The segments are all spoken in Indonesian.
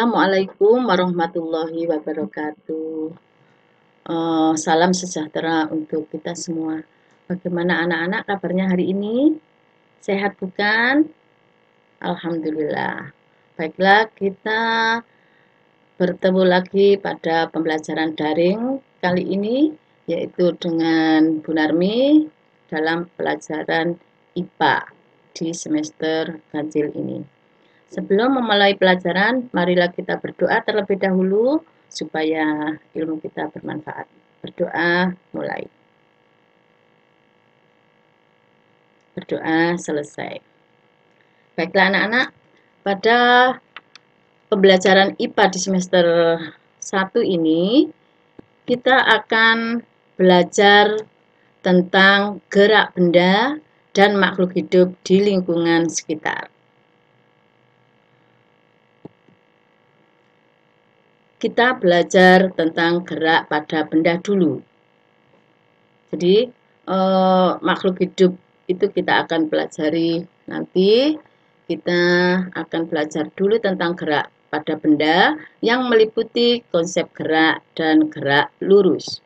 Assalamualaikum warahmatullahi wabarakatuh. Salam sejahtera untuk kita semua. Bagaimana anak-anak kabarnya hari ini? Sehat bukan? Alhamdulillah. Baiklah, kita bertemu lagi pada pembelajaran daring kali ini, yaitu dengan Bu Narmi dalam pelajaran IPA di semester ganjil ini. Sebelum memulai pelajaran, marilah kita berdoa terlebih dahulu supaya ilmu kita bermanfaat. Berdoa mulai. Berdoa selesai. Baiklah anak-anak, pada pembelajaran IPA di semester 1 ini, kita akan belajar tentang gerak benda dan makhluk hidup di lingkungan sekitar. Kita belajar tentang gerak pada benda dulu. Jadi makhluk hidup itu kita akan pelajari nanti. Kita akan belajar dulu tentang gerak pada benda yang meliputi konsep gerak dan gerak lurus.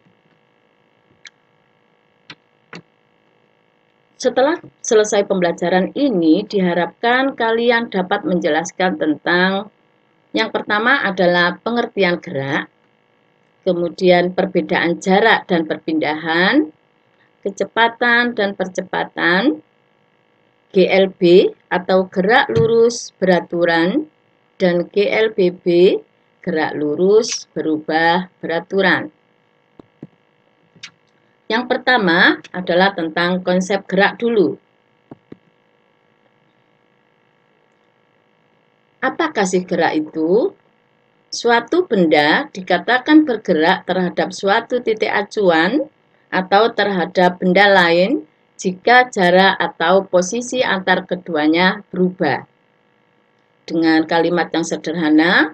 Setelah selesai pembelajaran ini, diharapkan kalian dapat menjelaskan tentang yang pertama adalah pengertian gerak, kemudian perbedaan jarak dan perpindahan, kecepatan dan percepatan, GLB atau gerak lurus beraturan, dan GLBB gerak lurus berubah beraturan. Yang pertama adalah tentang konsep gerak dulu. Apakah sih gerak itu? Suatu benda dikatakan bergerak terhadap suatu titik acuan atau terhadap benda lain jika jarak atau posisi antar keduanya berubah. Dengan kalimat yang sederhana,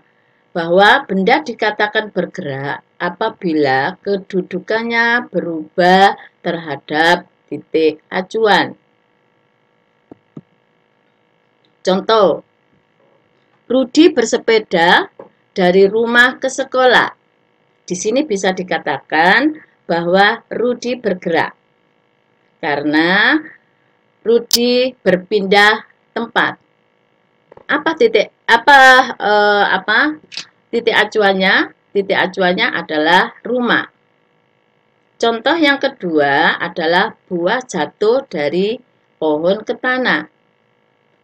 bahwa benda dikatakan bergerak apabila kedudukannya berubah terhadap titik acuan. Contoh, Rudi bersepeda dari rumah ke sekolah. Di sini bisa dikatakan bahwa Rudi bergerak karena Rudi berpindah tempat. Apa titik acuannya? Titik acuannya adalah rumah. Contoh yang kedua adalah buah jatuh dari pohon ke tanah.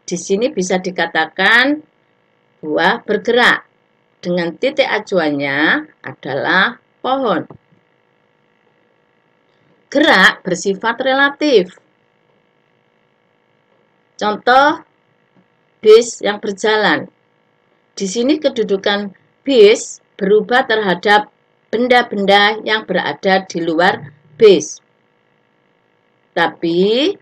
Di sini bisa dikatakan buah bergerak dengan titik acuannya adalah pohon. Gerak bersifat relatif. Contoh, bis yang berjalan. Di sini kedudukan bis berubah terhadap benda-benda yang berada di luar bis. Tapi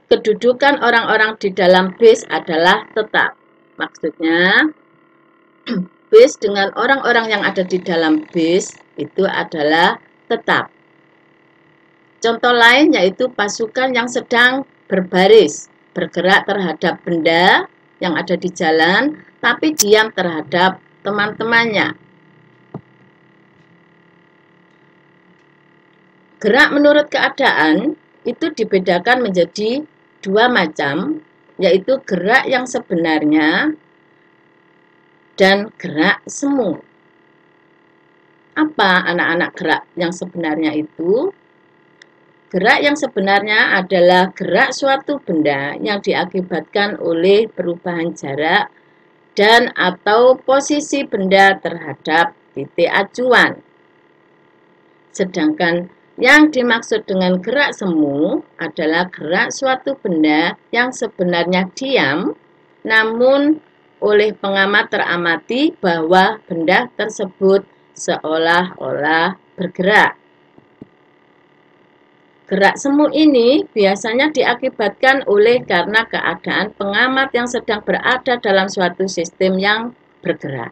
kedudukan orang-orang di dalam bis adalah tetap. Maksudnya, bis dengan orang-orang yang ada di dalam bis itu adalah tetap. Contoh lain yaitu pasukan yang sedang berbaris, bergerak terhadap benda yang ada di jalan, tapi diam terhadap teman-temannya. Gerak menurut keadaan itu dibedakan menjadi dua macam, yaitu gerak yang sebenarnya dan gerak semu. Apa anak-anak gerak yang sebenarnya itu? Gerak yang sebenarnya adalah gerak suatu benda yang diakibatkan oleh perubahan jarak dan atau posisi benda terhadap titik acuan. Sedangkan yang dimaksud dengan gerak semu adalah gerak suatu benda yang sebenarnya diam, namun oleh pengamat teramati bahwa benda tersebut seolah-olah bergerak. Gerak semu ini biasanya diakibatkan oleh karena keadaan pengamat yang sedang berada dalam suatu sistem yang bergerak.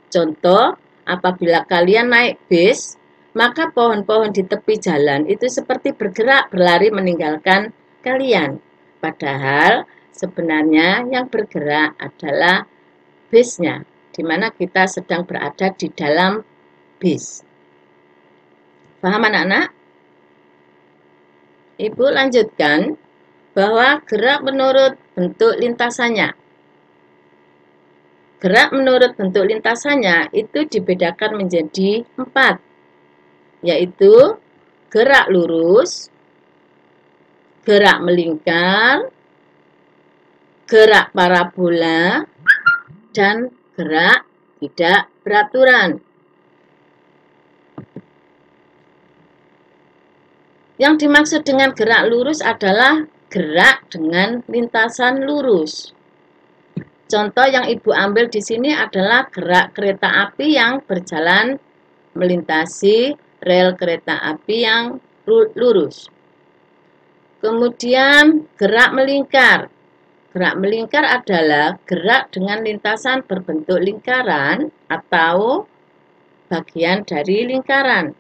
Contoh, apabila kalian naik bis, maka pohon-pohon di tepi jalan itu seperti bergerak berlari meninggalkan kalian. Padahal sebenarnya yang bergerak adalah base-nya, di mana kita sedang berada di dalam base. Paham anak-anak? Ibu lanjutkan bahwa gerak menurut bentuk lintasannya. Gerak menurut bentuk lintasannya itu dibedakan menjadi 4, yaitu gerak lurus, gerak melingkar, gerak parabola, dan gerak tidak beraturan. Yang dimaksud dengan gerak lurus adalah gerak dengan lintasan lurus. Contoh yang Ibu ambil di sini adalah gerak kereta api yang berjalan melintasi rel kereta api yang lurus. Kemudian gerak melingkar. Gerak melingkar adalah gerak dengan lintasan berbentuk lingkaran atau bagian dari lingkaran.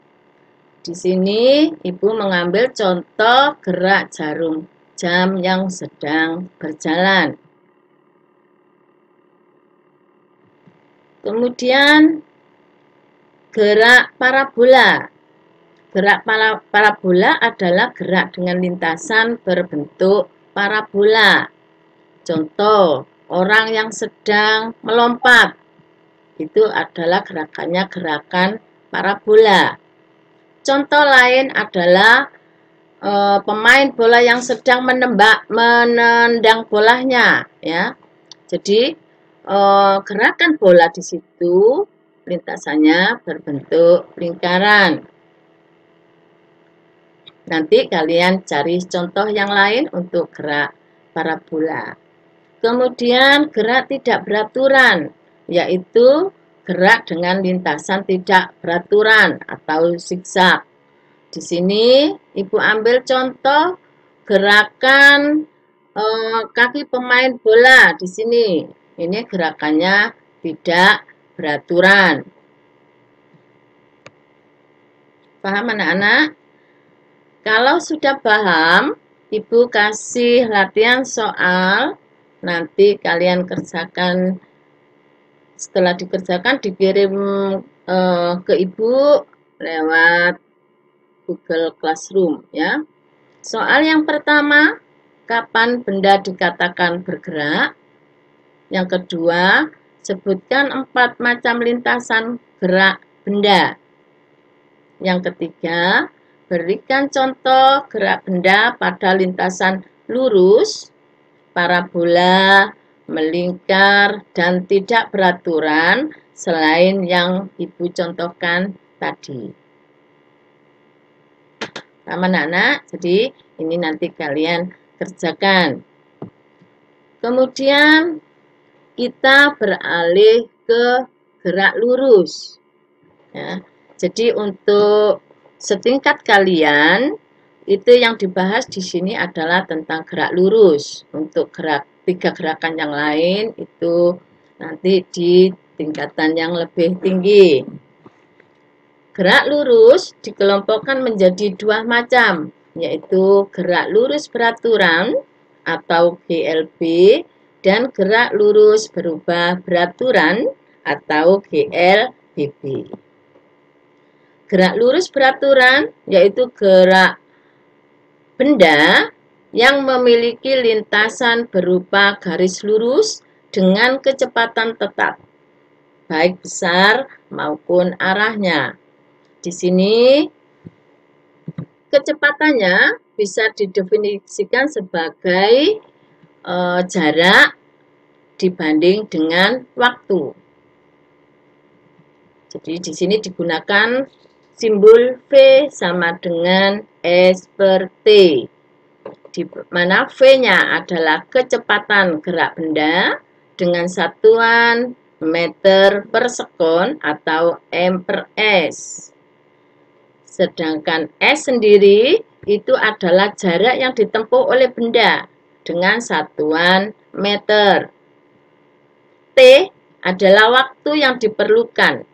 Di sini Ibu mengambil contoh gerak jarum jam yang sedang berjalan. Kemudian gerak parabola. Gerak parabola adalah gerak dengan lintasan berbentuk parabola. Contoh, orang yang sedang melompat. Itu adalah gerakannya gerakan parabola. Contoh lain adalah pemain bola yang sedang menendang bolanya, ya. Jadi gerakan bola di situ lintasannya berbentuk lingkaran. Nanti kalian cari contoh yang lain untuk gerak parabola. Kemudian gerak tidak beraturan, yaitu gerak dengan lintasan tidak beraturan atau zigzag. Di sini Ibu ambil contoh gerakan kaki pemain bola di sini. Ini gerakannya tidak beraturan. Paham anak-anak? Kalau sudah paham, Ibu kasih latihan soal. Nanti kalian kerjakan, setelah dikerjakan dikirim ke Ibu lewat Google Classroom, ya. Soal yang pertama, kapan benda dikatakan bergerak? Yang kedua, sebutkan 4 macam lintasan gerak benda. Yang ketiga, berikan contoh gerak benda pada lintasan lurus, parabola, melingkar, dan tidak beraturan selain yang Ibu contohkan tadi. Sama anak-anak, jadi ini nanti kalian kerjakan. Kemudian kita beralih ke gerak lurus. Ya, jadi untuk setingkat kalian, itu yang dibahas di sini adalah tentang gerak lurus. Untuk 3 gerakan yang lain itu nanti di tingkatan yang lebih tinggi. Gerak lurus dikelompokkan menjadi 2 macam, yaitu gerak lurus beraturan atau GLB dan gerak lurus berubah beraturan atau GLBB. Gerak lurus beraturan yaitu gerak benda yang memiliki lintasan berupa garis lurus dengan kecepatan tetap, baik besar maupun arahnya. Di sini kecepatannya bisa didefinisikan sebagai jarak dibanding dengan waktu. Jadi di sini digunakan simbol V sama dengan S per T, di mana V-nya adalah kecepatan gerak benda dengan satuan meter per sekon atau M per S. Sedangkan S sendiri itu adalah jarak yang ditempuh oleh benda dengan satuan meter. T adalah waktu yang diperlukan,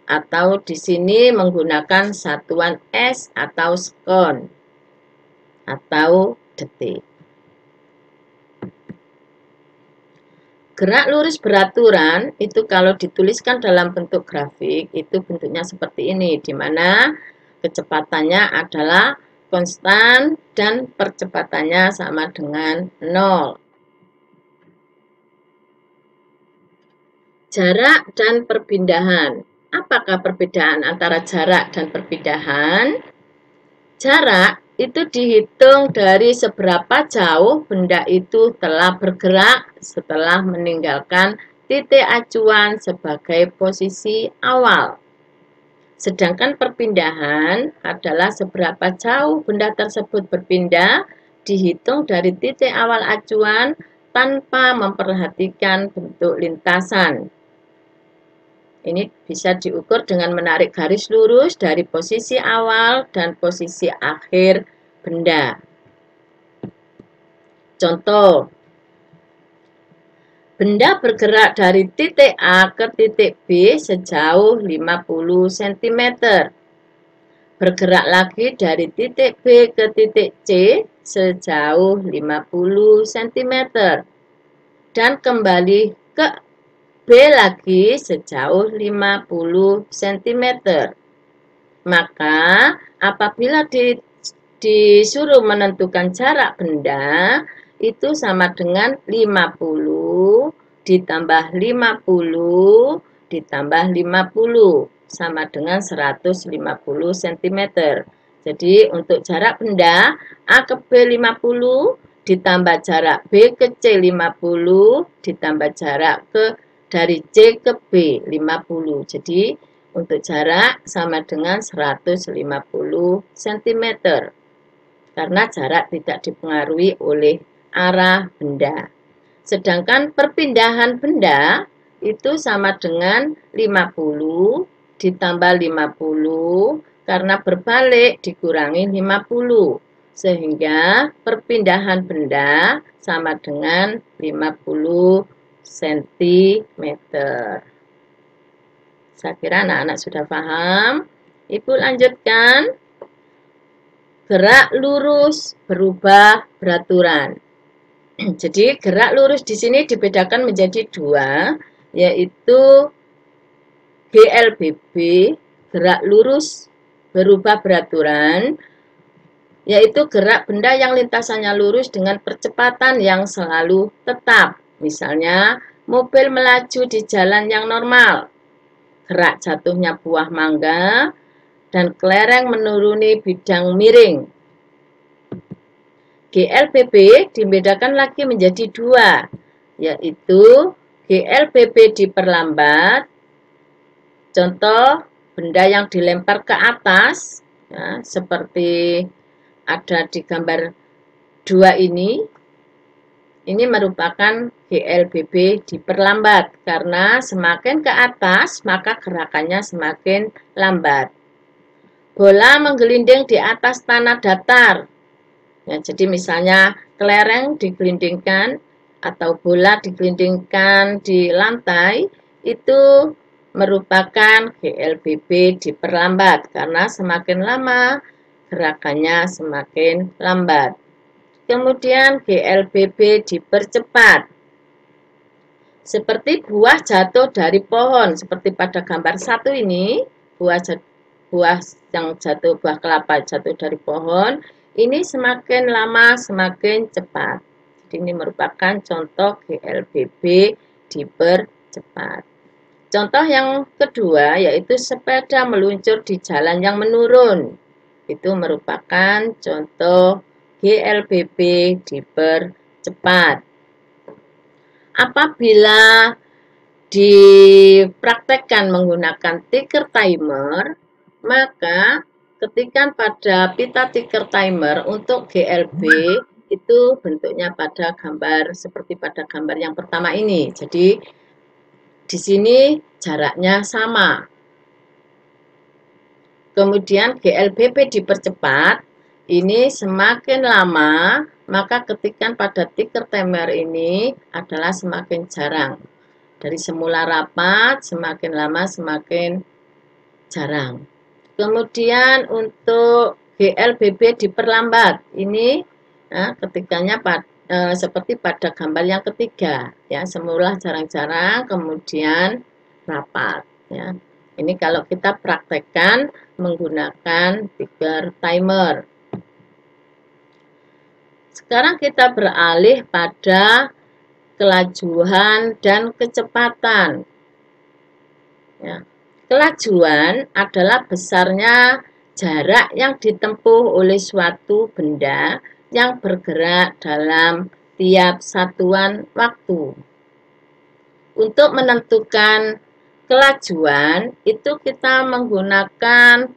atau di sini menggunakan satuan S atau sekon atau detik. Gerak lurus beraturan itu kalau dituliskan dalam bentuk grafik itu bentuknya seperti ini, di mana kecepatannya adalah konstan dan percepatannya sama dengan 0. Jarak dan perpindahan. Apakah perbedaan antara jarak dan perpindahan? Jarak itu dihitung dari seberapa jauh benda itu telah bergerak setelah meninggalkan titik acuan sebagai posisi awal. Sedangkan perpindahan adalah seberapa jauh benda tersebut berpindah dihitung dari titik awal acuan tanpa memperhatikan bentuk lintasan. Ini bisa diukur dengan menarik garis lurus dari posisi awal dan posisi akhir benda. Contoh, benda bergerak dari titik A ke titik B sejauh 50 cm. Bergerak lagi dari titik B ke titik C sejauh 50 cm. Dan kembali ke B lagi sejauh 50 cm. Maka apabila disuruh menentukan jarak benda, itu sama dengan 50 ditambah 50 ditambah 50 sama dengan 150 cm. Jadi untuk jarak benda A ke B 50 ditambah jarak B ke C 50 ditambah jarak dari C ke B 50. Jadi untuk jarak sama dengan 150 cm. Karena jarak tidak dipengaruhi oleh arah benda. Sedangkan perpindahan benda itu sama dengan 50 ditambah 50 karena berbalik dikurangi 50. Sehingga perpindahan benda sama dengan 50 cm. Saya kira anak-anak sudah paham. Ibu lanjutkan. Gerak lurus berubah beraturan. Jadi gerak lurus di sini dibedakan menjadi dua, yaitu GLBB, gerak lurus berubah beraturan, yaitu gerak benda yang lintasannya lurus dengan percepatan yang selalu tetap. Misalnya, mobil melaju di jalan yang normal, gerak jatuhnya buah mangga, dan kelereng menuruni bidang miring. GLBB dibedakan lagi menjadi dua, yaitu GLBB diperlambat. Contoh, benda yang dilempar ke atas, ya, seperti ada di gambar 2 ini merupakan GLBB diperlambat, karena semakin ke atas, maka gerakannya semakin lambat. Bola menggelinding di atas tanah datar. Ya, jadi misalnya kelereng digelindingkan atau bola digelindingkan di lantai, itu merupakan GLBB diperlambat karena semakin lama gerakannya semakin lambat. Kemudian GLBB dipercepat. Seperti buah jatuh dari pohon, seperti pada gambar 1 ini, buah yang jatuh, buah kelapa jatuh dari pohon, ini semakin lama semakin cepat. Jadi ini merupakan contoh GLBB dipercepat. Contoh yang kedua yaitu sepeda meluncur di jalan yang menurun. Itu merupakan contoh GLBB dipercepat. Apabila dipraktekkan menggunakan ticker timer, maka ketikkan pada pita ticker timer untuk GLB itu bentuknya pada gambar seperti pada gambar yang pertama ini. Jadi di sini jaraknya sama. Kemudian GLBB dipercepat, ini semakin lama, maka ketikan pada ticker timer ini adalah semakin jarang. Dari semula rapat, semakin lama semakin jarang. Kemudian untuk GLBB diperlambat, ini ketikannya seperti pada gambar yang ketiga, ya, semula jarang-jarang, kemudian rapat, ya. Ini kalau kita praktekkan menggunakan ticker timer. Sekarang kita beralih pada kelajuan dan kecepatan. Ya. Kelajuan adalah besarnya jarak yang ditempuh oleh suatu benda yang bergerak dalam tiap satuan waktu. Untuk menentukan kelajuan, itu kita menggunakan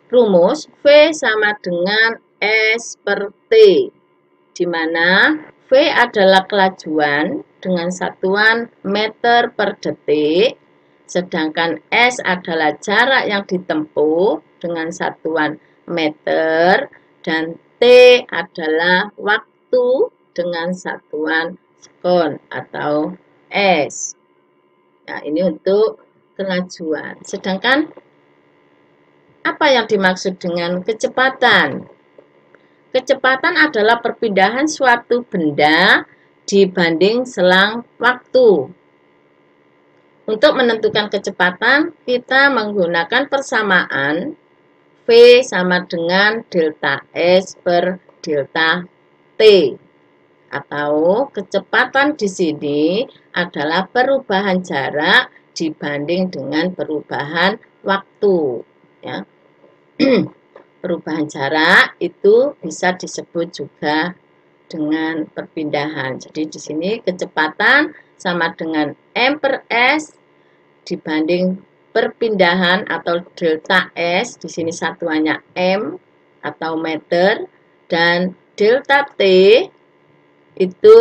rumus V sama dengan S per T, di mana V adalah kelajuan dengan satuan meter per detik, sedangkan S adalah jarak yang ditempuh dengan satuan meter, dan T adalah waktu dengan satuan sekon atau S. Nah, ini untuk kelajuan. Sedangkan apa yang dimaksud dengan kecepatan? Kecepatan adalah perpindahan suatu benda dibanding selang waktu. Untuk menentukan kecepatan, kita menggunakan persamaan V sama dengan delta S per delta T. Atau kecepatan di sini adalah perubahan jarak dibanding dengan perubahan waktu. Ya. Perubahan jarak itu bisa disebut juga dengan perpindahan. Jadi di sini kecepatan sama dengan M per S dibanding perpindahan atau delta S. Di sini satuannya M atau meter, dan delta T itu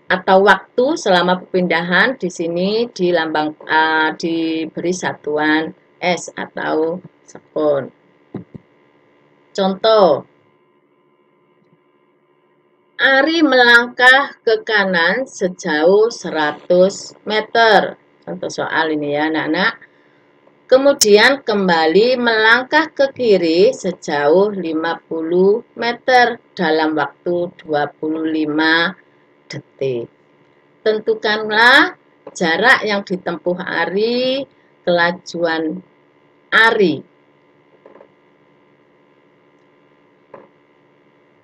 atau waktu selama perpindahan di sini diberi satuan S atau sekon. Contoh, Ari melangkah ke kanan sejauh 100 meter. Contoh soal ini ya anak-anak. Kemudian kembali melangkah ke kiri sejauh 50 meter dalam waktu 25 detik. Tentukanlah jarak yang ditempuh Ari, kelajuan Ari.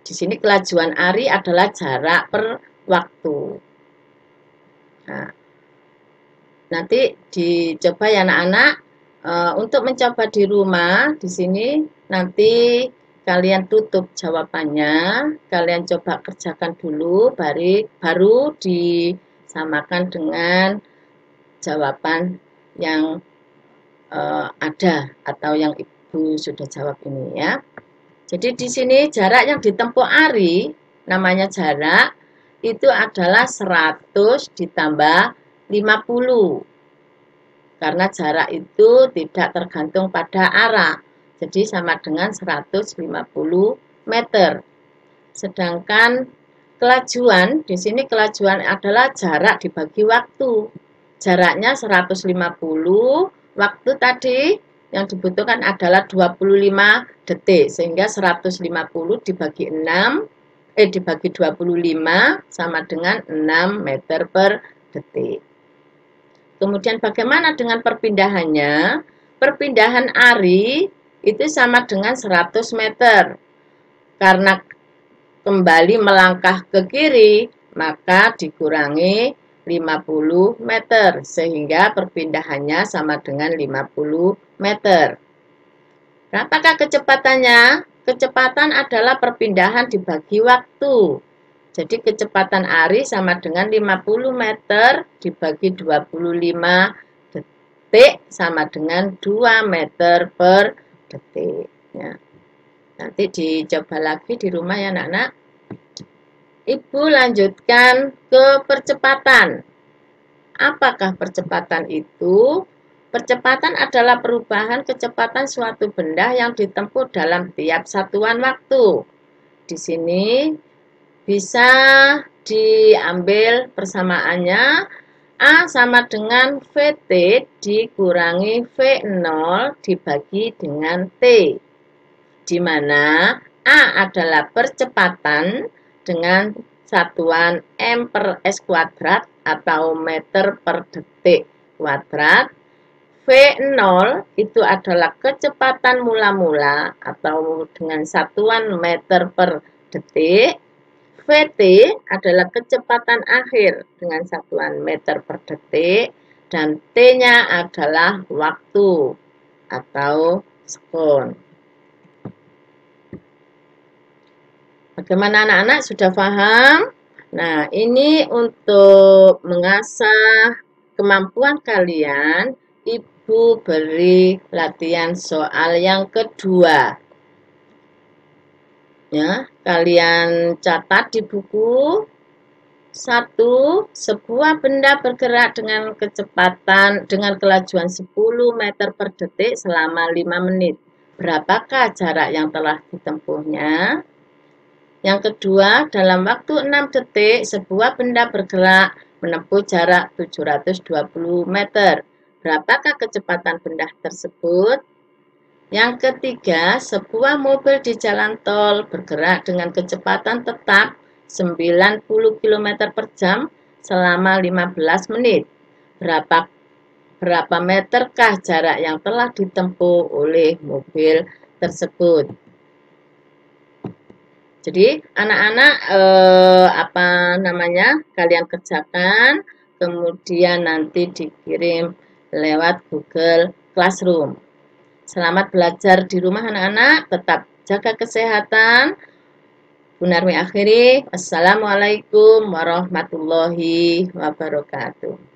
Di sini kelajuan Ari adalah jarak per waktu. Nah, nanti dicoba ya anak-anak. Untuk mencoba di rumah, di sini nanti kalian tutup jawabannya, kalian coba kerjakan dulu, baru disamakan dengan jawaban yang ada atau yang Ibu sudah jawab ini ya. Jadi di sini jarak yang ditempuh Ari, namanya jarak, itu adalah 100 ditambah 50. Karena jarak itu tidak tergantung pada arah. Jadi sama dengan 150 meter. Sedangkan kelajuan, di sini kelajuan adalah jarak dibagi waktu. Jaraknya 150, waktu tadi yang dibutuhkan adalah 25 detik. Sehingga 150 dibagi 25 sama dengan 6 meter per detik. Kemudian bagaimana dengan perpindahannya? Perpindahan Ari itu sama dengan 100 meter. Karena kembali melangkah ke kiri, maka dikurangi 50 meter. Sehingga perpindahannya sama dengan 50 meter. Berapakah kecepatannya? Kecepatan adalah perpindahan dibagi waktu. Jadi kecepatan Ari sama dengan 50 meter dibagi 25 detik sama dengan 2 meter per detik. Ya. Nanti dicoba lagi di rumah ya anak-anak. Ibu lanjutkan ke percepatan. Apakah percepatan itu? Percepatan adalah perubahan kecepatan suatu benda yang ditempuh dalam tiap satuan waktu. Di sini bisa diambil persamaannya A sama dengan VT dikurangi V0 dibagi dengan T, di mana A adalah percepatan dengan satuan M per S kuadrat atau meter per detik kuadrat. V0 itu adalah kecepatan mula-mula atau dengan satuan meter per detik. VT adalah kecepatan akhir dengan satuan meter per detik. Dan T-nya adalah waktu atau sekon. Bagaimana anak-anak, sudah paham? Nah, ini untuk mengasah kemampuan kalian, Ibu beri latihan soal yang kedua. Ya, kalian catat di buku. 1. Sebuah benda bergerak dengan kecepatan dengan kelajuan 10 meter per detik selama 5 menit. Berapakah jarak yang telah ditempuhnya? Yang kedua, dalam waktu 6 detik, sebuah benda bergerak menempuh jarak 720 meter. Berapakah kecepatan benda tersebut? Yang ketiga, sebuah mobil di jalan tol bergerak dengan kecepatan tetap 90 km per jam selama 15 menit. Berapa meterkah jarak yang telah ditempuh oleh mobil tersebut? Jadi anak-anak kalian kerjakan, kemudian nanti dikirim lewat Google Classroom. Selamat belajar di rumah anak-anak, tetap jaga kesehatan. Bu Narmi akhiri, wassalamualaikum warahmatullahi wabarakatuh.